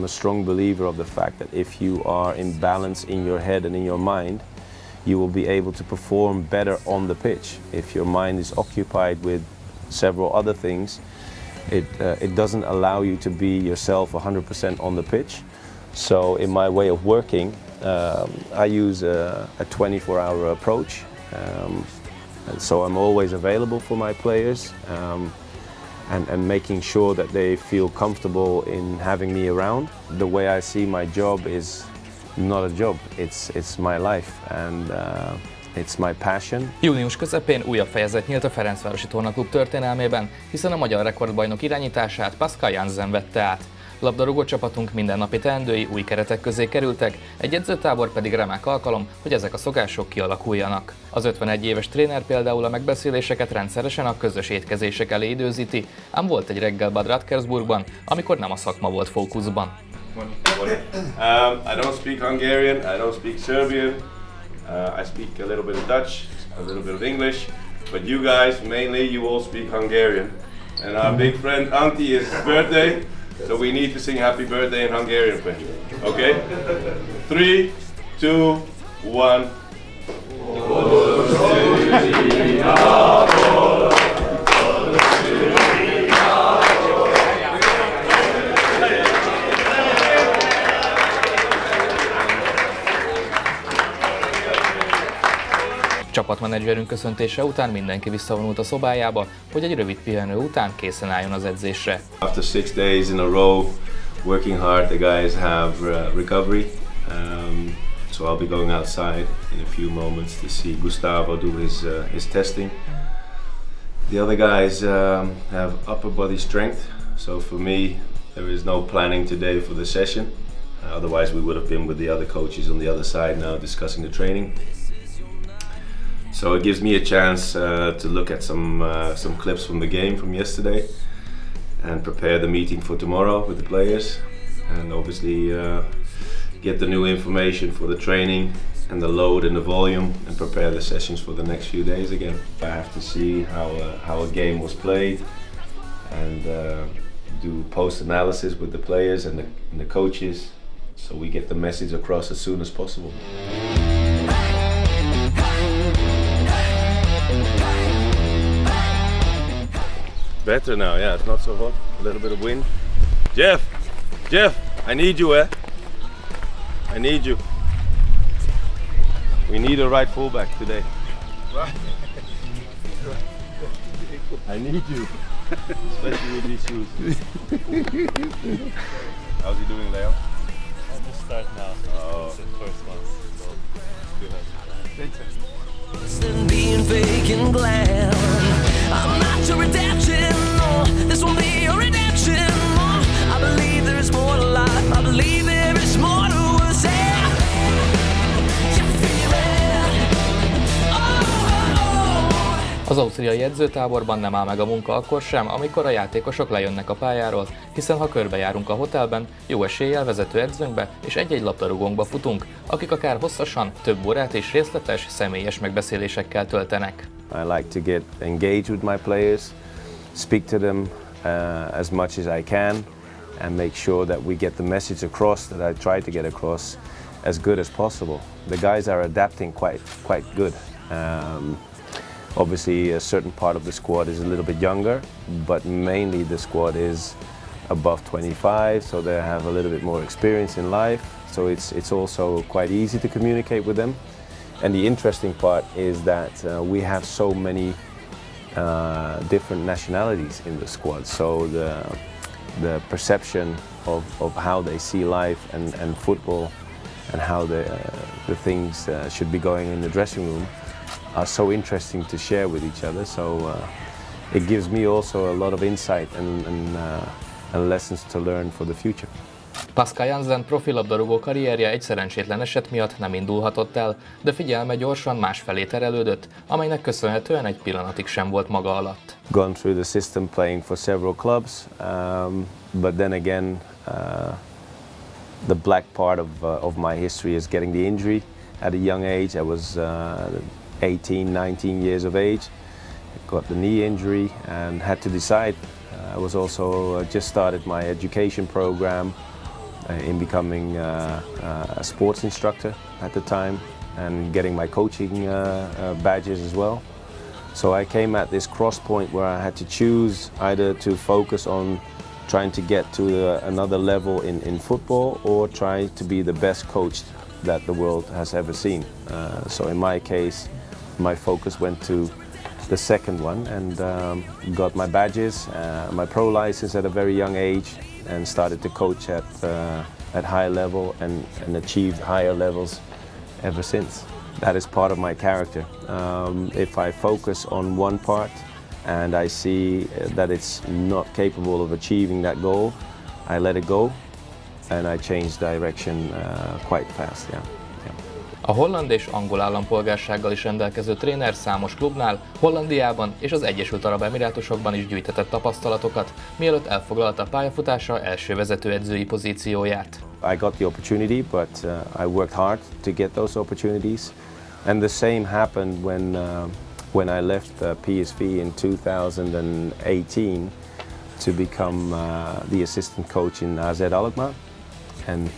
a strong believer of the fact that if you are in balance in your head and in your mind, you will be able to perform better on the pitch. If your mind is occupied with several other things, it doesn't allow you to be yourself 100% on the pitch. So in my way of working, I use a 24-hour approach. And so I'm always available for my players and making sure that they feel comfortable in having me around. The way I see my job is not a job, it's my life and it's my passion. Június közepén újabb fejezet nyílt a Ferencvárosi Tornaklub történelmében, hiszen a magyar rekordbajnok irányítását Pascal Jansen vette át. Labdarúgó csapatunk mindennapi teendői új keretek közé kerültek, egy edzőtábor pedig remek alkalom, hogy ezek a szokások kialakuljanak. Az 51 éves tréner például a megbeszéléseket rendszeresen a közös étkezések elé időzíti, ám volt egy reggel Bad Radkersburgban, amikor nem a szakma volt fókuszban. I don't speak Hungarian, I don't speak Serbian, I speak a little bit of Dutch, a little bit of English, but you guys, mainly you all speak Hungarian. And our big friend Antti is his birthday, so we need to sing happy birthday in Hungarian for him. Okay? 3, 2, 1. Csapatmenedzserünk köszöntése után mindenki visszavonult a szobájába, hogy egy rövid pihenő után készen álljon az edzésre. After 6 days in a row working hard, the guys have recovery. So I'll be going outside in a few moments to see Gustavo do his testing. The other guys have upper body strength, so for me there is no planning today for the session. Otherwise we would have been with the other coaches on the other side now discussing the training. So it gives me a chance to look at some clips from the game from yesterday and prepare the meeting for tomorrow with the players, and obviously get the new information for the training and the load and the volume, and prepare the sessions for the next few days again. I have to see how a game was played and do post-analysis with the players and the coaches, so we get the message across as soon as possible. Better now, yeah, it's not so hot. A little bit of wind. Jeff, I need you, I need you. We need a right fullback today. I need you, especially with these shoes. How's he doing, Leo? I'll just start now. Oh. It's the first one, so Than being fake and glam. I'm not your redemption, no. This won't be your redemption, no. I believe there is more to life. I believe there is more to us. You feel it? Oh. Az ausztriai edzőtáborban nem áll meg a munka akkor sem, amikor a játékosok lejönnek a pályáról, hiszen ha körbejárunk a hotelben, jó eséllyel vezető edzőnkbe és egy-egy labdarúgónkba futunk, akik akár hosszasan, több órát és részletes, személyes megbeszélésekkel töltenek. I like to get engaged with my players, speak to them as much as I can, and make sure that we get the message across that I try to get across as good as possible. The guys are adapting quite good. Obviously, a certain part of the squad is a little bit younger, but mainly the squad is above 25, so they have a little bit more experience in life. So it's also quite easy to communicate with them. And the interesting part is that we have so many different nationalities in the squad. So the perception of how they see life and football and how the things should be going in the dressing room are so interesting to share with each other. So it gives me also a lot of insight and lessons to learn for the future. Pascal Jansen profi labdarúgó karrierje egy szerencsétlen eset miatt nem indulhatott el, de figyelme gyorsan másfelé terelődött, amelynek köszönhetően egy pillanatig sem volt maga alatt. Gone through the system playing for several clubs, but then again the black part of my history is getting the injury at a young age. I was 18, 19 years of age, got the knee injury and had to decide. I was also just started my education program, in becoming a sports instructor at the time and getting my coaching badges as well. So I came at this cross point where I had to choose either to focus on trying to get to another level in football or try to be the best coach that the world has ever seen. So in my case, my focus went to the second one and got my badges, my pro license at a very young age, and started to coach at high level and achieved higher levels ever since. That is part of my character. If I focus on one part and I see that it's not capable of achieving that goal, I let it go and I change direction quite fast. Yeah. A holland és angol állampolgársággal is rendelkező tréner számos klubnál, Hollandiában és az Egyesült Arab Emirátusokban is gyűjtetett tapasztalatokat, mielőtt elfoglalta a pályafutása első vezetőedzői pozícióját. I got the opportunity, but I worked hard to get those opportunities. And the same happened when I left PSV in 2018 to become the assistant coach in AZ Alkmaar. And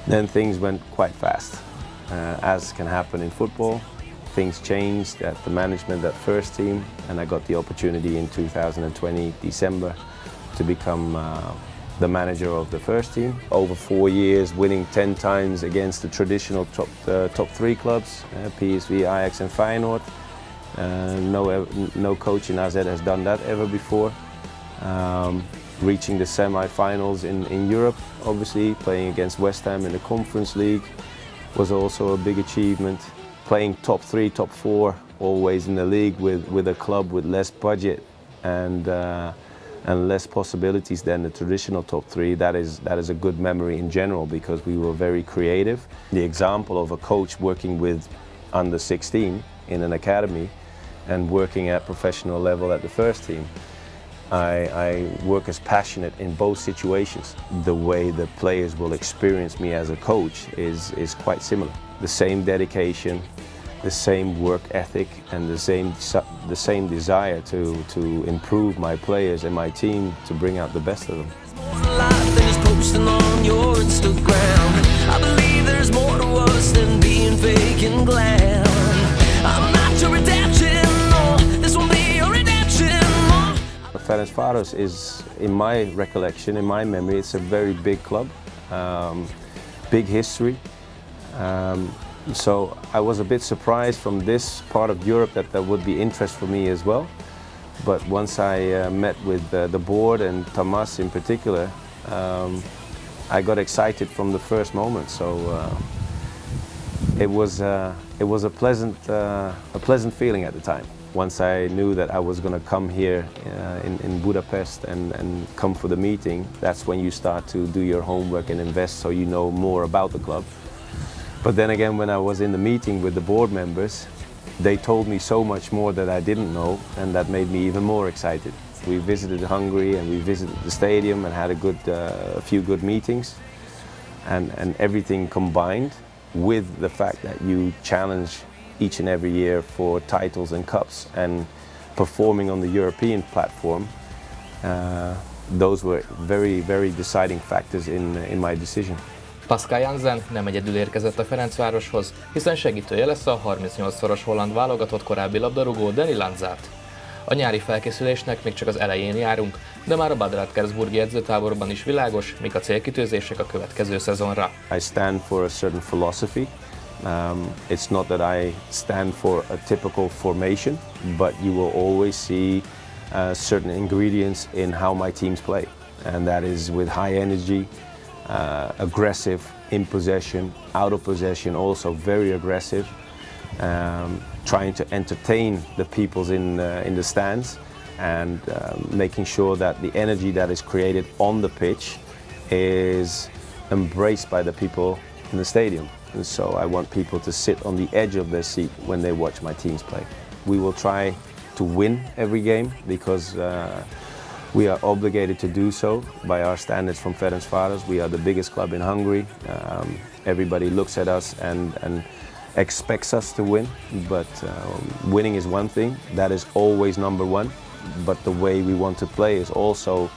then things went quite fast. As can happen in football, things changed at the management at first team, and I got the opportunity in 2020 December to become the manager of the first team. Over 4 years, winning 10 times against the traditional top 3 clubs, PSV, Ajax and Feyenoord. No coach in AZ has done that ever before. Reaching the semi-finals in Europe, obviously, playing against West Ham in the Conference League was also a big achievement. Playing top 3, top 4, always in the league with a club with less budget and less possibilities than the traditional top 3. That is a good memory in general because we were very creative. The example of a coach working with under 16 in an academy and working at professional level at the first team. I work as passionate in both situations. The way the players will experience me as a coach is quite similar. The same dedication, the same work ethic, and the same desire to improve my players and my team to bring out the best of them. I believe there's more to us than being fake and glam. I'm not your redemption, no, this won't be your redemption. Ferencváros is, in my recollection, in my memory, it's a very big club, big history. So I was a bit surprised from this part of Europe that there would be interest for me as well. But once I met with the board and Thomas in particular, I got excited from the first moment. So it was a pleasant feeling at the time. Once I knew that I was going to come here in Budapest and come for the meeting, that's when you start to do your homework and invest so you know more about the club. But then again, when I was in the meeting with the board members, they told me so much more that I didn't know, and that made me even more excited. We visited Hungary and we visited the stadium and had a few good meetings, and everything combined with the fact that you challenge each and every year for titles and cups and performing on the European platform, those were very, very deciding factors in my decision. Pascal Jansen nem egyedül érkezett a Ferencvároshoz, hiszen segítője lesz a 38-szoros holland válogatott korábbi labdarúgó Danny Lanzát. A nyári felkészülésnek még csak az elején járunk, de már a Bad Radkersburgi edzőtáborban is világos, mik a célkitűzések a következő szezonra. I stand for a certain philosophy. It's not that I stand for a typical formation, but you will always see certain ingredients in how my teams play, and that is with high energy, aggressive in possession, out of possession also very aggressive, trying to entertain the people in the stands, and making sure that the energy that is created on the pitch is embraced by the people in the stadium. And so I want people to sit on the edge of their seat when they watch my teams play. We will try to win every game because we are obligated to do so by our standards from Ferencváros. We are the biggest club in Hungary. Everybody looks at us and expects us to win, but winning is one thing. That is always number one. But the way we want to play is also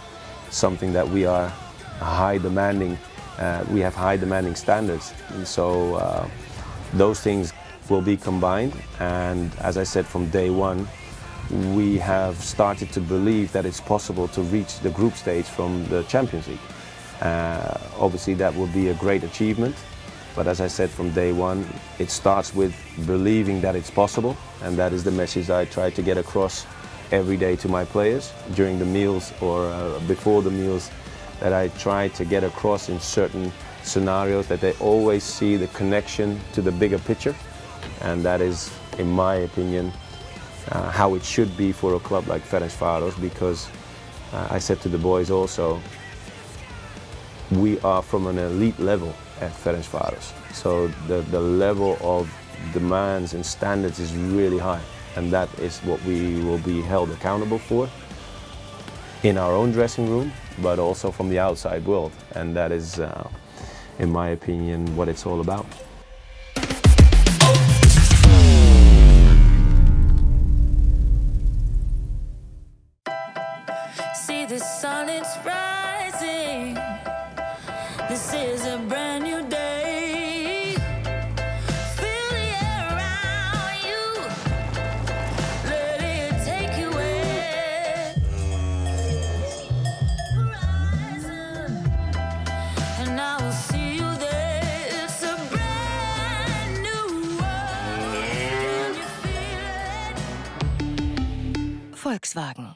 something that we are high demanding we have high demanding standards, and so those things will be combined. And as I said, from day one, we have started to believe that it's possible to reach the group stage from the Champions League. Obviously that would be a great achievement, but as I said, from day one, it starts with believing that it's possible, and that is the message I try to get across every day to my players during the meals or before the meals, that I try to get across in certain scenarios, that they always see the connection to the bigger picture, and that is, in my opinion, how it should be for a club like Ferencváros, because I said to the boys also, we are from an elite level at Ferencváros, so the level of demands and standards is really high, and that is what we will be held accountable for in our own dressing room, but also from the outside world, and that is, in my opinion, what it's all about. See the sun, it's rising. This is a brand new day. Feel the air around you. Let it take you where. Horizon. And I will see you there. It's a brand new world. Can you feel it? Volkswagen.